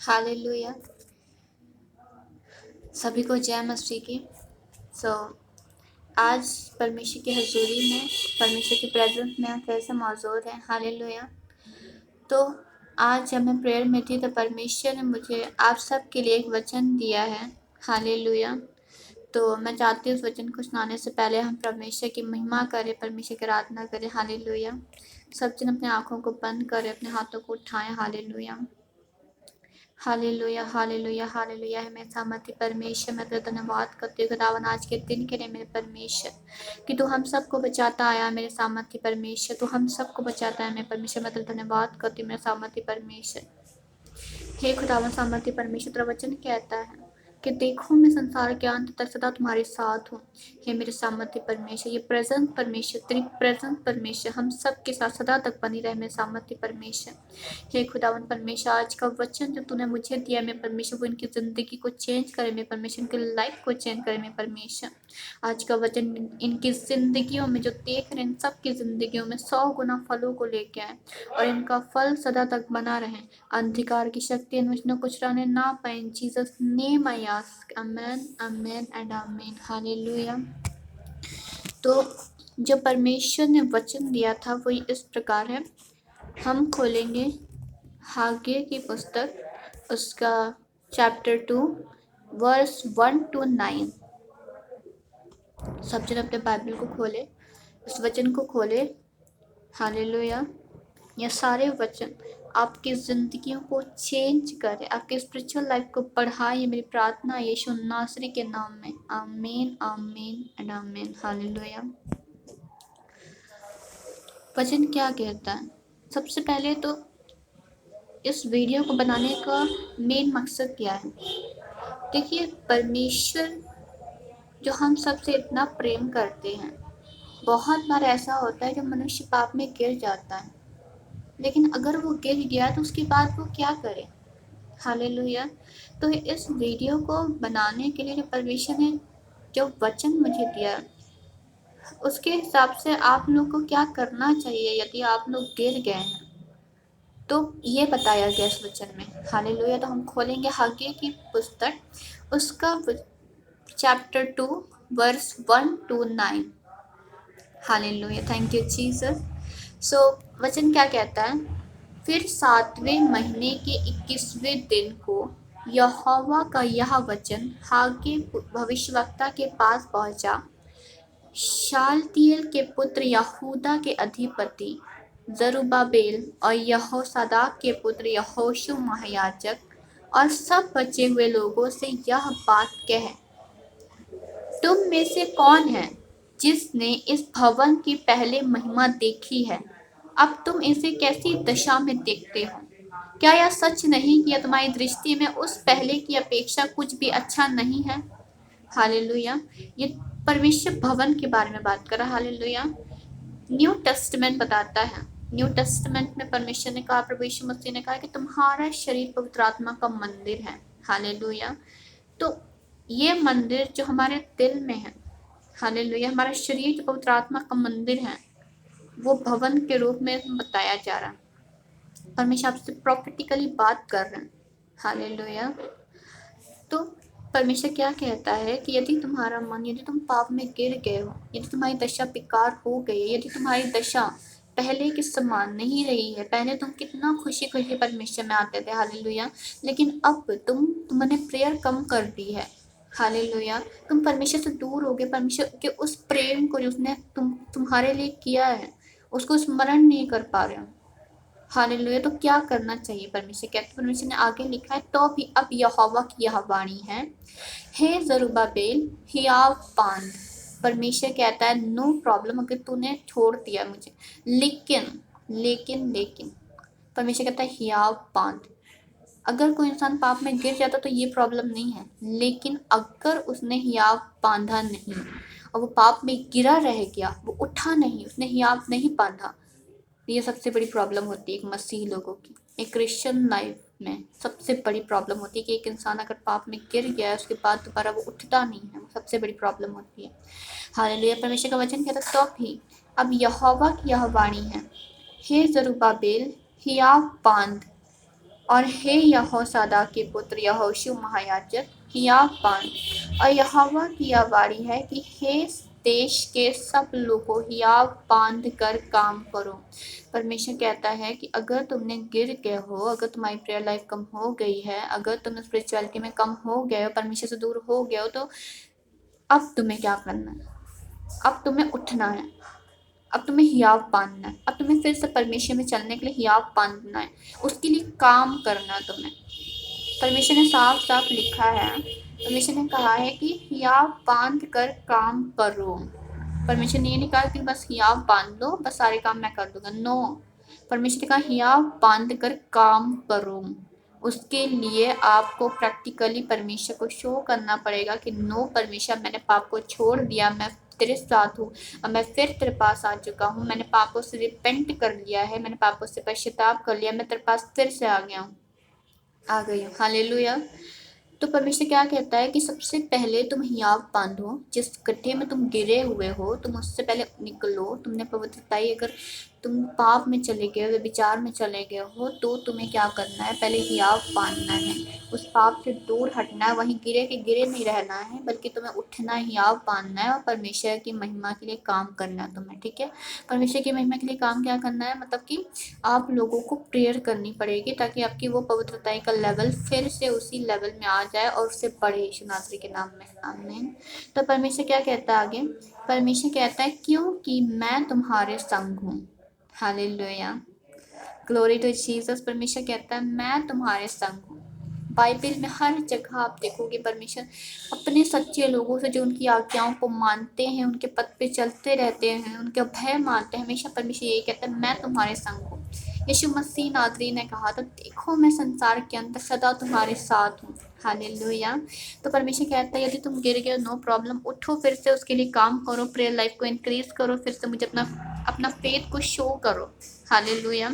Hallelujah. सभी को जय मसीह की। आज परमेश्वर की हजूरी में, परमेश्वर की प्रेजेंस में कैसे मौजूद है। हालेलुया। तो आज जब मैं प्रेयर में थी तो परमेश्वर ने मुझे आप सब के लिए एक वचन दिया है। हालेलुया। तो मैं चाहती हूँ उस वचन को सुनाने से पहले हम परमेश्वर की महिमा करें, परमेश्वर की आराधना करें। हालेलुया। सब जन अपने आँखों को बंद करें, अपने हाथों को उठाएं। हालेलुया, हालेलुया, हालेलुया, हालेलुया है मेरे सामर्थ्य परमेश्वर। मैं तेरा धन्यवाद करती हूँ खुदावन आज के दिन के लिए मेरे परमेश्वर कि तू हम सबको बचाता आया मेरे सामर्थ्य परमेश्वर। तू हम सबको बचाता है मेरे परमेश्वर। मैं तेरा धन्यवाद करती हूँ मेरे सामर्थ्य परमेश्वर। हे खुदावन सामर्थ्य परमेश्वर, तेरा वचन कहता है कि देखो मैं संसार के अंत तक सदा तुम्हारे साथ हूँ। हे मेरे सामर्थ्य परमेश्वर, ये प्रेजेंट परमेश्वर, तेरी प्रेजेंट परमेश्वर हम सब के साथ सदा तक बनी रहे मेरे सामर्थ्य परमेश्वर। हे खुदावन परमेश्वर, आज का वचन जो तूने मुझे दिया मेरे परमेश्वर, वो इनकी जिंदगी को चेंज करे मेरे परमेश्वर, इनकी लाइफ को चेंज करे मेरे परमेश्वर। आज का वचन इनकी जिंदगियों में जो देख रहे हैं, इन सब की जिंदगियों में 100 गुना फलों को लेके आए और इनका फल सदा तक बना रहे। अंधकार की शक्ति इनमें कुछ रहने ना पाए। इन Jesus name I ask, amen, amen and amen. Hallelujah. तो जो परमेश्वर ने वचन दिया था वो इस प्रकार है। हम खोलेंगे हागे की पुस्तक, उसका चैप्टर 2 वर्स 1 to 9। सब जन अपने बाइबल को खोले, इस वचन को खोले। हालेलुया। ये सारे वचन आपकी जिंदगियों को चेंज करे, आपके स्पिरिचुअल लाइफ को बढ़ाए। ये मेरी प्रार्थना है यीशु नासरी के नाम में। आमीन, आमीन एंड आमीन। हालेलुया। वचन क्या कहता है? सबसे पहले तो इस वीडियो को बनाने का मेन मकसद क्या है? देखिए, परमेश्वर जो हम सबसे इतना प्रेम करते हैं, बहुत बार ऐसा होता है जो मनुष्य पाप में गिर जाता है, लेकिन अगर वो गिर गया तो उसके बाद वो क्या करे? हालेलुया। तो इस वीडियो को बनाने के लिए जो परमेश्वर ने जो वचन मुझे दिया, उसके हिसाब से आप लोग को क्या करना चाहिए यदि आप लोग गिर गए हैं, तो ये बताया गया इस वचन में। हालेलुया। तो हम खोलेंगे हग्गे की पुस्तक, उसका chapter 2 verse 1 to 9। Hallelujah, thank you Jesus. So वचन क्या कहता है? फिर 7वें महीने के 21वें दिन को यहोवा का यह वचन हागे भविष्यवक्ता के पास पहुंचा। शालतिएल के पुत्र यहूदा के अधिपति जरुब्बाबेल और यहोसादाक के पुत्र यहोशू महायाजक और सब बचे हुए लोगों से यह बात कह, तुम में से कौन है जिसने इस भवन की पहले महिमा देखी है? अब तुम इसे कैसी दशा में देखते हो? क्या यह सच नहीं कि यह तुम्हारी दृष्टि में उस पहले की अपेक्षा कुछ भी अच्छा नहीं है? हालेलुया। ये परमेश्वर भवन के बारे में बात कर रहा है। हालेलुया। न्यू टेस्टमेंट बताता है, न्यू टेस्टमेंट में परमेश्वर ने कहा, प्रभु यीशु मसीह ने कहा कि तुम्हारा शरीर पवित्र आत्मा का मंदिर है। हालेलुया। तो ये मंदिर जो हमारे दिल में है, हालेलुया, हमारा शरीर जो पवित्र आत्मा का मंदिर है, वो भवन के रूप में बताया जा रहा है। परमेश्वर आपसे प्रॉफिटिकली बात कर रहे हैं। हालेलुया। तो परमेश्वर क्या कहता है कि यदि तुम्हारा मन, यदि तुम पाप में गिर गए हो, यदि तुम्हारी दशा बेकार हो गई, यदि तुम्हारी दशा पहले के समान नहीं रही है, पहले तुम कितना खुशी खुशी परमेश्वर में आते थे, हालेलुया, लेकिन अब तुमने प्रेयर कम कर दी है। हालेलुया। तुम परमेश्वर से दूर हो गए, परमेश्वर के उस प्रेम को जो उसने तुम्हारे लिए किया है उसको स्मरण नहीं कर पा रहे हो। हालेलुया। तो क्या करना चाहिए? परमेश्वर कहते, परमेश्वर ने आगे लिखा है, तो भी अब यहोवा की यह वाणी है, हे जरुब्बाबेल हियाव बांध। परमेश्वर कहता है नो प्रॉब्लम अगर तूने छोड़ दिया मुझे, लेकिन लेकिन लेकिन परमेश्वर कहता है हियाव बांध। अगर कोई इंसान पाप में गिर जाता तो ये प्रॉब्लम नहीं है, लेकिन अगर उसने हियाव बांधा नहीं और वो पाप में गिरा रह गया, वो उठा नहीं, उसने हियाव नहीं बांधा, ये सबसे बड़ी प्रॉब्लम होती है एक मसीही लोगों की। एक क्रिश्चियन लाइफ में सबसे बड़ी प्रॉब्लम होती है कि एक इंसान अगर पाप में गिर गया है उसके बाद दोबारा वो उठता नहीं है, वो सबसे बड़ी प्रॉब्लम होती है। हालेलुया। परमेश्वर का वचन कहता है, तो भी अब यहोवा की यह वाणी है, हे जरुब्बाबेल हियाव बांध। और हे यहोसादाक के पुत्र यहोशू महायाजक हियाव बांध। और यहोवा की यह वाणी है कि हे देश के सब लोगों हियाव बांध कर काम करो। परमेश्वर कहता है कि अगर तुमने गिर गए हो, अगर तुम्हारी प्रेयर लाइफ कम हो गई है, अगर तुम स्पिरिचुअलिटी में कम हो गए हो, परमेश्वर से दूर हो गए हो, तो अब तुम्हें क्या करना है? अब तुम्हें उठना है, अब तुम्हें हियाव बांधना है, अब तुम्हें फिर से परमेश्वर में चलने के लिए हियाव बांधना है, उसके लिए काम करना है तुम्हें। परमेश्वर ने साफ साफ लिखा है, परमेश्वर ने कहा है कि हियाव बांध कर काम करो। परमेश्वर ने ये नहीं कहा कि बस हियाव बांध दो, बस सारे काम मैं कर दूंगा। नो, परमेश्वर ने कहा हियाव बांध कर काम करो। उसके लिए आपको प्रैक्टिकली परमेश्वर को शो करना पड़ेगा कि नो परमेश्वर, मैंने पाप को छोड़ दिया, मैं तेरे साथ हूँ, अब मैं फिर तेरे पास आ चुका हूँ, मैंने पापों से रिपेंट कर लिया है, मैंने पापों से पश्चाताप कर लिया, मैं तेरे पास फिर से आ गया हूँ, आ गई हूँ। हालेलुया। तो परमेश्वर क्या कहता है कि सबसे पहले तुम हियाव बांधो, जिस गड्ढे में तुम गिरे हुए हो तुम उससे पहले निकलो। तुमने पवित्रताई, अगर तुम पाप में चले गए हो, विचार में चले गए हो, तो तुम्हें क्या करना है? पहले हियाव बांधना है, उस पाप से दूर हटना है, वहीं गिरे के गिरे नहीं रहना है, बल्कि तुम्हें उठना है, हियाव बांधना है और परमेश्वर की महिमा के लिए काम करना है तुम्हें। ठीक है, परमेश्वर की महिमा के लिए काम क्या करना है? मतलब कि आप लोगों को प्रेयर करनी पड़ेगी ताकि आपकी वो पवित्रताई का लेवल फिर से उसी लेवल में आ जाए और उससे बढ़े यीशु नासरी के नाम में। आमीन। तो परमेश्वर क्या कहता है आगे? परमेश्वर कहता है क्योंकि मैं तुम्हारे संग हूँ। Hallelujah, glory to Jesus. परमेश्वर कहता है मैं तुम्हारे संग हूँ। बाइबल में हर जगह आप देखोगे परमेश्वर अपने सच्चे लोगों से, जो उनकी आज्ञाओं को मानते हैं, उनके पथ पे चलते रहते हैं, उनके भय मानते हैं, हमेशा परमेश्वर यही कहता है मैं तुम्हारे संग हूँ। यीशु मसीह नाज़री ने कहा था देखो मैं संसार के अंदर सदा तुम्हारे साथ हूँ। हालेलुया। तो परमेश्वर कहता है यदि तुम गिर गए, नो प्रॉब्लम, उठो, फिर से उसके लिए काम करो, प्रेयर लाइफ को इंक्रीज करो, फिर से मुझे अपना फेथ को शो करो। हालेलुया।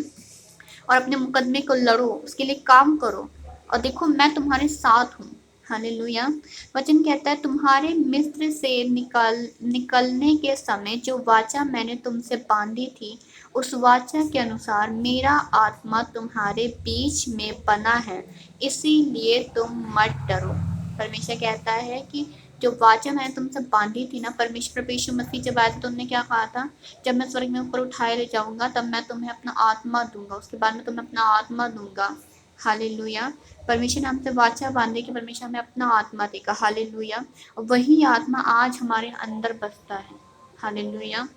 और अपने मुकदमे को लड़ो, उसके लिए काम करो, और देखो मैं तुम्हारे साथ हूँ। हालेलुया। वचन कहता है तुम्हारे मिस्र से निकलने के समय जो वाचा मैंने तुमसे बांधी थी, उस वाचा के अनुसार मेरा आत्मा तुम्हारे बीच में बना है, इसीलिए तुम मत डरो। परमेश्वर कहता है कि जो वाचा मैंने तुमसे बांधी थी ना, परमेश्वर यीशु मसीह जब आया था तो उन्होंने क्या कहा था? जब मैं स्वर्ग में ऊपर उठाए ले जाऊंगा तब मैं तुम्हें अपना आत्मा दूंगा, उसके बाद में तुम्हें अपना आत्मा दूंगा। हालेलुया। परमेश्वर ने हमसे वाचा बांधे कि परमेश्वर हमें अपना आत्मा देगा। हालेलुया। और वही आत्मा आज हमारे अंदर बसता है। हालेलुया।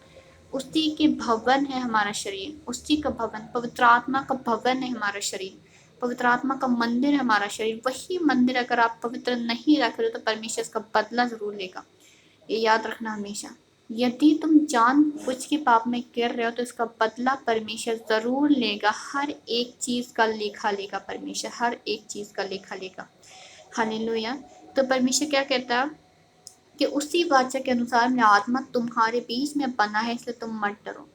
उसी के भवन है हमारा शरीर, उसी का भवन, पवित्र आत्मा का भवन है हमारा शरीर, पवित्र आत्मा का मंदिर है हमारा शरीर। वही मंदिर अगर आप पवित्र नहीं रख रहे हो तो परमेश्वर इसका बदला जरूर लेगा। ये याद रखना हमेशा। यदि तुम जानबूझ के पाप में गिर रहे हो तो इसका बदला परमेश्वर जरूर लेगा। हर एक चीज का लेखा लेगा परमेश्वर, हर एक चीज का लेखा लेगा। हालेलुया। तो परमेश्वर क्या कहता है कि उसी वाचा के अनुसार मेरा आत्मा तुम्हारे बीच में बना है, इसलिए तुम मत डरो।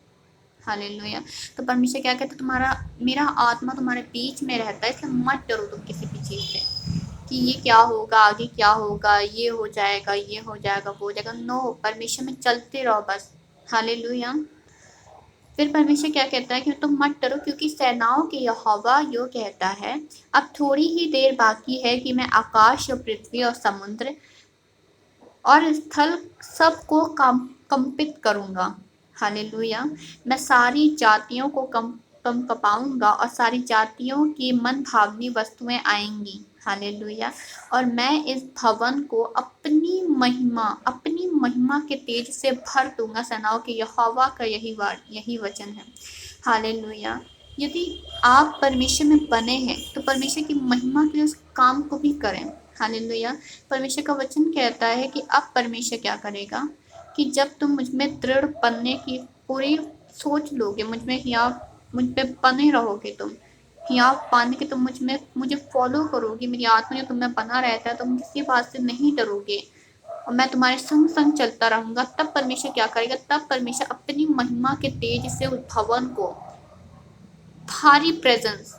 हालेलुया। तो परमेश्वर क्या कहता है, तुम्हारा मेरा आत्मा तुम्हारे बीच में रहता है, इसलिए मत डरो तुम किसी भी चीज से कि ये क्या होगा, आगे क्या होगा, ये हो जाएगा, ये हो जाएगा, वो हो जाएगा। नो, परमेश्वर में चलते रहो बस। हालेलुया। फिर परमेश्वर क्या कहता है कि तुम मत डरो, क्योंकि सेनाओं के यहोवा यो कहता है अब थोड़ी ही देर बाकी है कि मैं आकाश और पृथ्वी और समुद्र और स्थल सबको कंपित करूंगा। हालेलुया। मैं सारी जातियों को कंपाऊंगा और सारी जातियों की मन भावनी वस्तुएं आएंगी। हालेलुया। और मैं इस भवन को अपनी महिमा के तेज से भर दूंगा। सेनाओं के यहोवा का यही वचन है। हालेलुया। यदि आप परमेश्वर में बने हैं तो परमेश्वर की महिमा के लिए उस काम को भी करें। हालेलुया। परमेश्वर का वचन कहता है कि अब परमेश्वर क्या करेगा कि जब तुम मुझ में दृढ़ बनने की पूरी सोच लोगे, मुझ पे बने रहोगे, तुम हियाव बांध के तुम मुझे फॉलो करोगे, मेरी आत्मा जो तुम में बना रहता है, तुम किसी बात से नहीं डरोगे और मैं तुम्हारे संग संग चलता रहूंगा, तब परमेश्वर क्या करेगा? तब परमेश्वर अपनी महिमा के तेज से उस भवन को भारी प्रेजेंस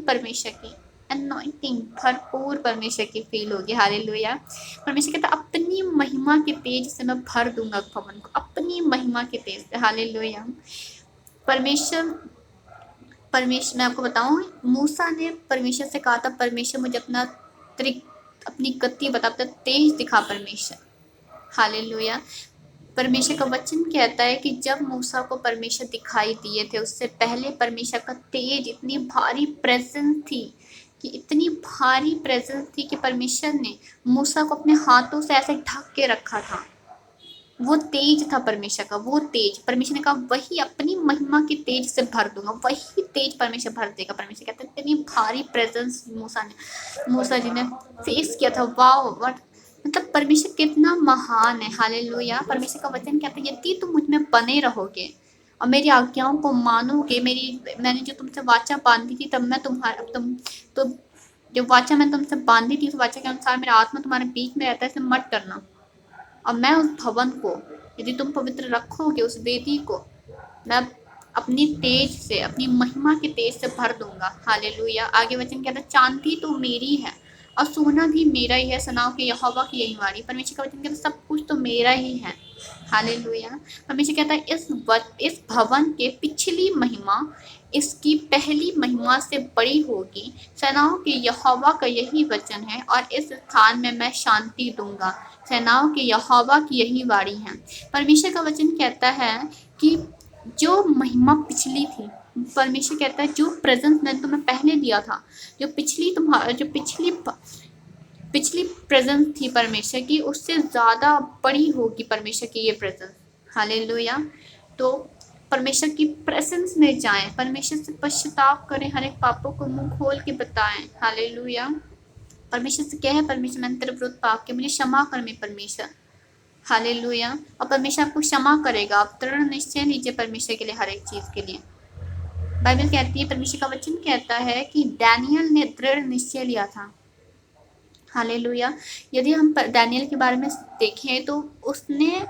परमेश्वर की अनॉइंटिंग भरपूर परमेश्वर की फील होगी। हालेलुया। परमेश्वर कहता अपनी महिमा के तेज से मैं भर दूंगा भवन को, अपनी महिमा के तेज से। हालेलुया। परमेश्वर परमेश्वर, मैं आपको बताऊं, मूसा ने परमेश्वर से कहा था, परमेश्वर मुझे अपनी गति बता, अपना तेज दिखा परमेश्वर। हालेलुया। परमेश्वर का वचन कहता है कि जब मूसा को परमेश्वर दिखाई दिए थे, उससे पहले परमेश्वर का तेज, इतनी भारी प्रेजेंस थी कि इतनी भारी प्रेजेंस थी कि परमेश्वर ने मूसा को अपने हाथों से ऐसे ढक के रखा था। वो तेज था परमेश्वर का, वो तेज। परमेश्वर ने कहा वही अपनी महिमा की तेज से भर दूंगा, वही तेज परमेश्वर भर देगा। परमेश्वर कहते हैं इतनी भारी प्रेजेंस मूसा जी ने फेस किया था। वाओ, व्हाट, मतलब परमेश्वर कितना महान है। हालेलुया। परमेश्वर का वचन कहता है यदि तुम मुझ में बने रहोगे और मेरी आज्ञाओं को मानोगे, मैंने जो तुमसे वाचा बांधी थी, तब मैं तो जो वाचा मैंने तुमसे बांधी थी, उस वाचा के अनुसार मेरा आत्मा तुम्हारे बीच में रहता है, इसे मत करना। और मैं उस भवन को, यदि तुम पवित्र रखोगे, उस वेदी को मैं अपनी तेज से, अपनी महिमा के तेज से भर दूंगा। हालेलुया। आगे वचन कहता है चांदी तो मेरी है और सोना भी मेरा ही है, सेनाओं के यहोवा की यही वाणी। परमेश्वर का वचन कहता है सब कुछ तो मेरा ही है। हालेलुया। परमेश्वर कहता है इस भवन के पिछली महिमा इसकी पहली महिमा से बड़ी होगी। सेनाओं के यहोवा का यही वचन है, और इस स्थान में मैं शांति दूंगा। सेनाओं के यहोवा की यही वाणी है। परमेश्वर का वचन कहता है कि जो महिमा पिछली थी, परमेश्वर कहता है जो प्रेजेंस मैंने तुम्हें पहले दिया था, जो पिछली प्रेजेंस थी परमेश्वर की, उससे ज़्यादा बड़ी होगी परमेश्वर की ये प्रेजेंस। हालेलुया। तो परमेश्वर की प्रेजेंस में जाएं, परमेश्वर से पश्चाताप करें, हर एक पापों को मुंह खोल के बताएं। हालेलुया। परमेश्वर से कहे परमेश्वर मैंने तेरे विरुद्ध पाप किया, मुझे क्षमा कर मेरे परमेश्वर। हालेलुया। और परमेश्वर आपको क्षमा करेगा। आप दृढ़ निश्चय लीजिए परमेश्वर के लिए, हर एक चीज़ के लिए। बाइबल कहती है, परमेश्वर का वचन कहता है कि डैनियल ने दृढ़ निश्चय लिया था। हालेलुया। यदि हम डैनियल के बारे में देखें तो उसने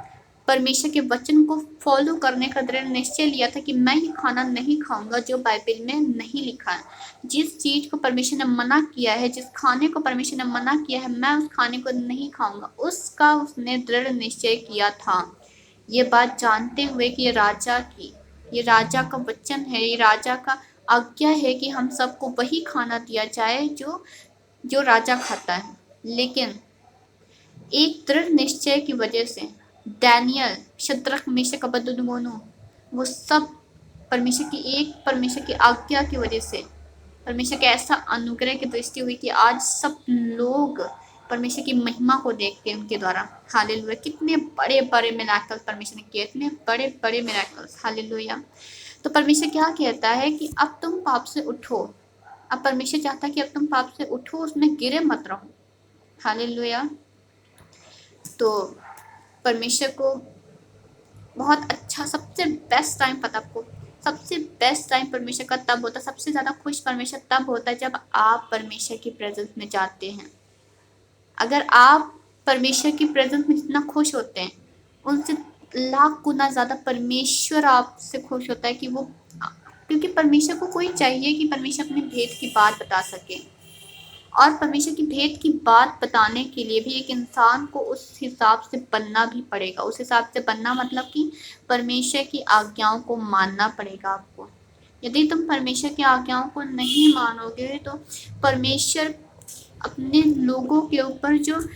परमेश्वर के वचन को फॉलो करने का दृढ़ निश्चय लिया था कि मैं ये खाना नहीं खाऊंगा जो बाइबल में नहीं लिखा है। जिस चीज़ को परमेश्वर ने मना किया है, जिस खाने को परमेश्वर ने मना किया है, मैं उस खाने को नहीं खाऊंगा, उसका उसने दृढ़ निश्चय किया था। ये बात जानते हुए कि ये राजा का वचन है, ये राजा का आज्ञा है कि हम सबको वही खाना दिया जाए जो राजा खाता है। लेकिन एक दृढ़ निश्चय की वजह से डैनियल, शद्रक, मेशक, अबेदनगो, वो सब परमेश्वर की आज्ञा की वजह से, परमेश्वर के ऐसा अनुग्रह की दृष्टि हुई कि आज सब लोग परमेश्वर की महिमा को देखते हैं उनके द्वारा। हालेलुया। कितने बड़े बड़े मिराकल्स परमेश्वर ने किए, इतने बड़े बड़े मिराकल्स। हालेलुया। तो परमेश्वर क्या कहता है कि अब तुम पाप से उठो। अब परमेश्वर चाहता है कि अब तुम पाप से उठो, उसमें गिरे मत रहो। हालेलुया। तो परमेश्वर को बहुत अच्छा, सबसे बेस्ट टाइम पता आपको, सबसे बेस्ट टाइम परमेश्वर का तब होता है, सबसे ज़्यादा खुश परमेश्वर तब होता है जब आप परमेश्वर की प्रेजेंस में जाते हैं। अगर आप परमेश्वर की प्रेजेंस में जितना खुश होते हैं, उनसे लाख गुना ज़्यादा परमेश्वर आपसे खुश होता है कि वो, क्योंकि परमेश्वर को कोई चाहिए कि परमेश्वर अपने भेद की बात बता सके। और परमेश्वर की भेद की बात बताने के लिए भी एक इंसान को उस हिसाब से बनना भी पड़ेगा। उस हिसाब से बनना मतलब कि परमेश्वर की आज्ञाओं को मानना पड़ेगा आपको। यदि तुम परमेश्वर की आज्ञाओं को नहीं मानोगे तो परमेश्वर अपने लोगों के ऊपर जो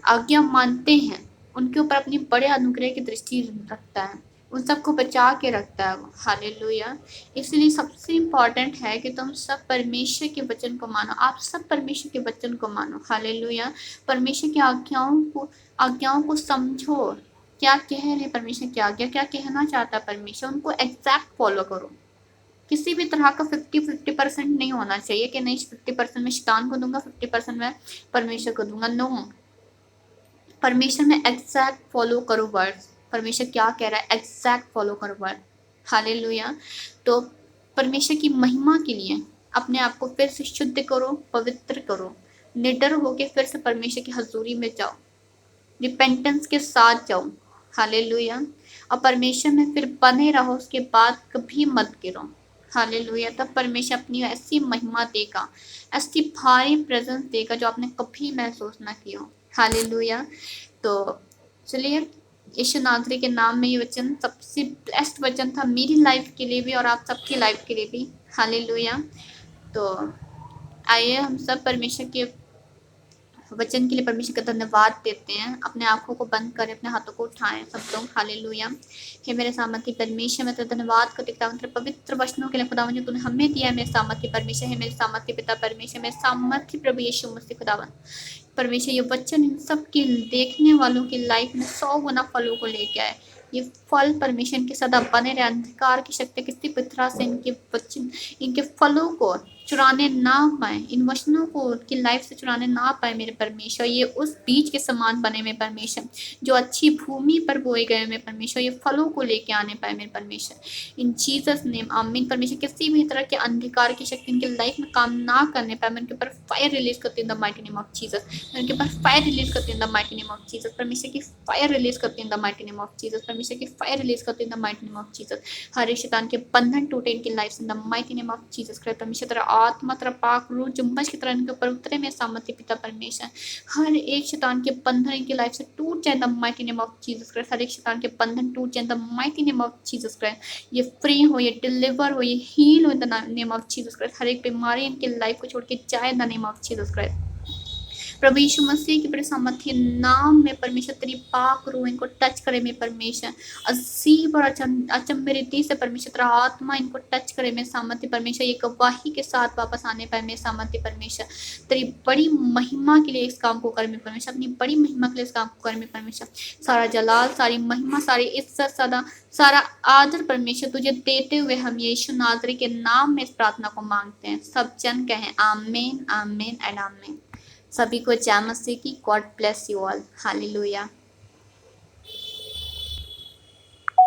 आज्ञा मानते हैं उनके ऊपर अपनी बड़े अनुग्रह की दृष्टि रखता है, उन सबको बचा के रखता है वो। हालेलुया। इसलिए सबसे इम्पॉर्टेंट है कि तुम सब परमेश्वर के वचन को मानो, आप सब परमेश्वर के वचन को मानो। हालेलुया। परमेश्वर की आज्ञाओं को समझो, क्या कह रहे परमेश्वर की आज्ञा, क्या कहना चाहता है परमेश्वर, उनको एग्जैक्ट फॉलो करो। किसी भी तरह का 50-50% नहीं होना चाहिए कि नहीं 50% मैं शैतान को दूंगा, 50% मैं परमेश्वर को दूंगा। नो, परमेश्वर में एग्जैक्ट फॉलो करो वर्ड। परमेश्वर क्या कह रहा है एग्जैक्ट फॉलो करो वर्ड। हालेलुया। तो परमेश्वर की महिमा के लिए अपने आप को फिर से शुद्ध करो, पवित्र करो, निडर होके फिर से परमेश्वर की हजूरी में जाओ, रिपेंटेंस के साथ जाओ। हालेलुया। और परमेश्वर में फिर बने रहो, उसके बाद कभी मत गिरो। हालेलुया। तब परमेश्वर अपनी ऐसी महिमा देगा, ऐसी भारी प्रेजेंस देगा जो आपने कभी महसूस ना की हो। हालेलुया। तो चलिए यीशु नासरी के नाम में ये वचन सबसे बेस्ट वचन था मेरी लाइफ के लिए भी और आप सबकी लाइफ के लिए भी। हालेलुया। तो आइए हम सब परमेश्वर के वचन के लिए परमेश्वर का धन्यवाद देते हैं। अपने आंखों को बंद करें, अपने हाथों को उठाएं सब लोग। हालेलुया। हे मेरे सामर्थ्य परमेश्वर, मैं तेरा धन्यवाद करती हूँ तेरे पवित्र वचनों के लिए खुदावन जो तूने हमें दिया है। मेरे सामर्थ्य परमेश्वर है, मेरे सामर्थ्य पिता परमेश्वर, मेरे सामर्थ्य प्रभु यीशु मसीह खुदावन परमेश्वर, ये वचन इन सब के देखने वालों की लाइफ में 100 गुना फलों को लेके आए। ये फल परमेश्वर के सदा बने रहे। अंधकार की शक्ति किसी भी तरह से इनके वचन, इनके फलों को चुराने ना पाए, इन वचनों को उनकी लाइफ से चुराने ना पाए मेरे परमेश्वर। ये उस बीज के समान बने मेरे परमेश्वर जो अच्छी भूमि पर बोए गए मेरे परमेश्वर, ये फलों को लेके आने पाए मेरे परमेश्वर। इन जीसस नेम आमीन। परमेश्वर किसी भी तरह के अंधकार की शक्ति इनके लाइफ में काम ना करने पाए, मैं उनके ऊपर फायर रिलीज करती हूँ in the mighty name of Jesus. मैं उनके ऊपर फायर रिलीज करती हूँ in the mighty name of Jesus. परमेश्वर की फायर रिलीज करती हूँ in the mighty name of Jesus. परमेश्वर की फायर रिलीज करती हूँ in the mighty name of Jesus. हर एक शैतान के बंधन टूटे इनकी लाइफ से in the mighty name of Jesus Christ. परमेश्वर तेरा आत्मा तेरा पाक रूह जुम्बश की तरह इनके ऊपर उतरे में सामर्थ्य पिता परमेश्वर। हर एक शैतान के बंधन इनकी लाइफ से टूट जाए in the mighty name of Jesus Christ. हर एक शैतान के बंधन टूट जाए in the mighty name of Jesus Christ. ये फ्री हो, ये डिलीवर हो, ये हील हो in the name of Jesus Christ. हर एक बीमारी इनकी लाइफ को छोड़ के जाए in the name of Jesus Christ. प्रभु यीशु मसीह के बड़े सामर्थ्य नाम में परमेश्वर तेरी पाक रूह इनको टच करे में परमेश्वर। अजीब और अचंभित से परमेश्वर तेरा आत्मा इनको टच करे में सामर्थ्य परमेश्वर। ये गवाही के साथ वापस आने पाए में सामर्थ्य परमेश्वर। तेरी बड़ी महिमा के लिए इस काम को कर में परमेश्वर, अपनी बड़ी महिमा के लिए इस काम को कर में परमेश्वर। सारा जलाल, सारी महिमा, सारी इज्जत, सारा आदर परमेश्वर तुझे देते हुए हम यीशु नासरी के नाम में इस प्रार्थना को मांगते हैं। सब जन कहें आमीन, आमीन एंड आमीन। सभी को जय मसीह की। God bless you all. Hallelujah.